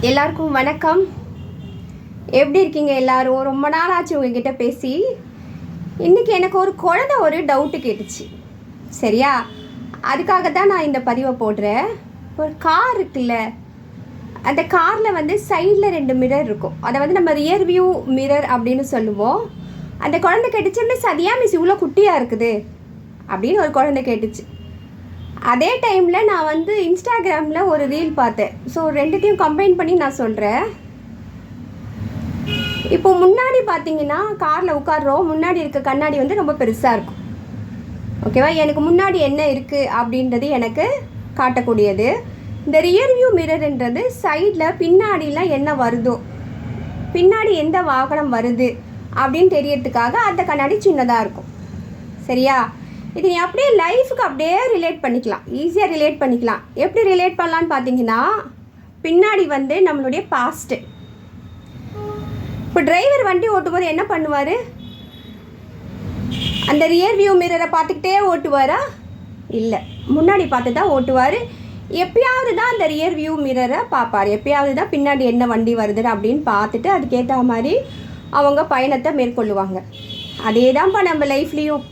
எல்லாருக்கும் வணக்கம். எப்படி இருக்கீங்க எல்லாரும்? ரொம்ப நாள் ஆச்சு உங்ககிட்ட பேசி. இன்றைக்கி எனக்கு ஒரு குழந்தை ஒரு டவுட்டு கேட்டுச்சு. சரியா, அதுக்காக தான் நான் இந்த பதிவை போடுறேன். ஒரு கார் இருக்குல்ல, அந்த காரில் வந்து சைடில் 2 மிரர் இருக்கும். அதை வந்து நம்ம ரியர் வியூ மிரர் அப்படின்னு சொல்லுவோம். அந்த குழந்தை கேட்டுச்சு, மிஸ் அது ஏன் மிஸ் இவ்வளோ குட்டியாக இருக்குது அப்படின்னு ஒரு குழந்தை கேட்டுச்சு. அதே டைமில் நான் வந்து இன்ஸ்டாகிராமில் ஒரு ரீல் பார்த்தேன். ஸோ ரெண்டுத்தையும் கம்பைன் பண்ணி நான் சொல்கிறேன். இப்போ முன்னாடி பார்த்தீங்கன்னா காரில் உட்கார்றோம், முன்னாடி இருக்க கண்ணாடி வந்து ரொம்ப பெருசாக இருக்கும். ஓகேவா? எனக்கு முன்னாடி என்ன இருக்குது அப்படின்றது எனக்கு காட்டக்கூடியது. இந்த ரியர் வியூ மிரர்ன்றது சைடில் பின்னாடிலாம் என்ன வருதோ, பின்னாடி எந்த வாகனம் வருது அப்படின்னு தெரியறதுக்காக அந்த கண்ணாடி சின்னதாக இருக்கும். சரியா? இது நீ அப்படியே லைஃபுக்கு அப்படியே ரிலேட் பண்ணிக்கலாம், ஈஸியாக ரிலேட் பண்ணிக்கலாம். எப்படி ரிலேட் பண்ணலான்னு பார்த்தீங்கன்னா, பின்னாடி வந்து நம்மளுடைய பாஸ்ட்டு. இப்போ டிரைவர் வண்டி ஓட்டும்போது என்ன பண்ணுவார்? அந்த ரியர் வியூ மிரரை பார்த்துக்கிட்டே ஓட்டுவாரா? இல்லை, முன்னாடி பார்த்து தான் ஓட்டுவார். எப்பயாவது தான் அந்த ரியர் வியூ மிரரை பார்ப்பார். எப்பயாவது தான் பின்னாடி என்ன வண்டி வருதுன்னு அப்படின்னு பார்த்துட்டு அதுக்கேற்ற மாதிரி அவங்க பயணத்தை மேற்கொள்ளுவாங்க. அதே தான்ப்பா நம்ம லைஃப்லேயும்.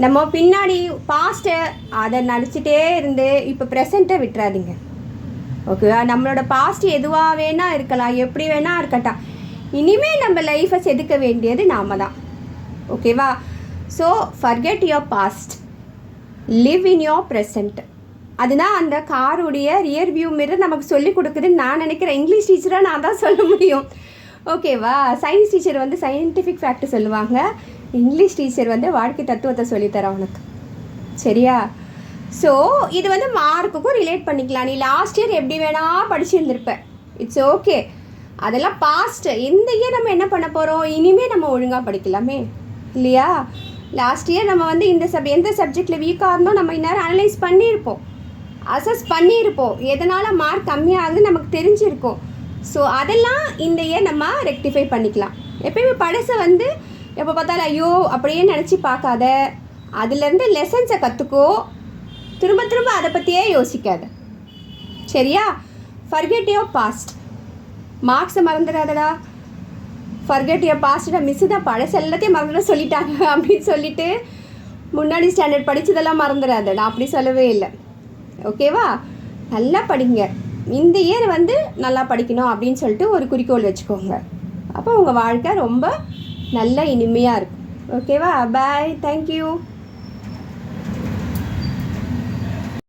நம்ம பின்னாடி பாஸ்ட்டை அதை நடிச்சிட்டே இருந்து இப்போ ப்ரெசண்ட்டை விட்டுறாதீங்க. ஓகேவா? நம்மளோட பாஸ்ட் எதுவாக வேணால் இருக்கலாம், எப்படி வேணால் இருக்கட்டும். இனிமேல் நம்ம லைஃப்பை செதுக்க வேண்டியது நாம் தான். ஓகேவா? So forget your past, live in your present. அதுதான் அந்த காருடைய ரியர் வியூ மிரர் நமக்கு சொல்லி கொடுக்குதுன்னு நான் நினைக்கிறேன். இங்கிலீஷ் டீச்சராக நான் தான் சொல்ல முடியும். ஓகேவா? சயின்ஸ் டீச்சர் வந்து சயின்டிஃபிக் ஃபேக்ட் சொல்லுவாங்க, இங்கிலீஷ் டீச்சர் வந்து வாழ்க்கை தத்துவத்தை சொல்லித்தரேன் உனக்கு. சரியா? ஸோ இது வந்து மார்க்குக்கும் ரிலேட் பண்ணிக்கலாம். நீ லாஸ்ட் இயர் எப்படி வேணால் படிச்சுருந்துருப்ப, இட்ஸ் ஓகே. அதெல்லாம் பாஸ்ட்டு. இந்த இயர் நம்ம என்ன பண்ண போகிறோம்? இனிமேல் நம்ம ஒழுங்காக படிக்கலாமே, இல்லையா? லாஸ்ட் இயர் நம்ம வந்து எந்த சப்ஜெக்டில் வீக்காக இருந்தோம் நம்ம இந்நேரம் அனலைஸ் பண்ணியிருப்போம், அசஸ் பண்ணியிருப்போம், எதனால் மார்க் கம்மியாகுதுன்னு நமக்கு தெரிஞ்சிருக்கும். ஸோ அதெல்லாம் இந்த இயர் நம்ம ரெக்டிஃபை பண்ணிக்கலாம். எப்பயுமே பழசை வந்து எப்போ பார்த்தாலும் ஐயோ அப்படியே நினச்சி பார்க்காத. அதுலேருந்து லெசன்ஸை கற்றுக்கோ, திரும்ப திரும்ப அதை பற்றியே யோசிக்காத. சரியா? Forget your past. மார்க்ஸை மறந்துடாதடா. ஃபர்கெட் யுவர் பாஸ்ட்டை மிஸ்ஸு தான் பழசு எல்லாத்தையும் மறந்துட சொல்லிட்டாங்க அப்படின்னு சொல்லிட்டு முன்னாடி ஸ்டாண்டர்ட் படித்ததெல்லாம் மறந்துடாத. நான் அப்படி சொல்லவே இல்லை. ஓகேவா? நல்லா படிங்க. இந்த இயர் வந்து நல்லா படிக்கணும் அப்படின்னு சொல்லிட்டு ஒரு குறிக்கோள் வச்சுக்கோங்க. அப்போ உங்கள் வாழ்க்கை ரொம்ப நல்ல இனிமையாக இருக்கும். ஓகேவா? பாய், தேங்க்யூ.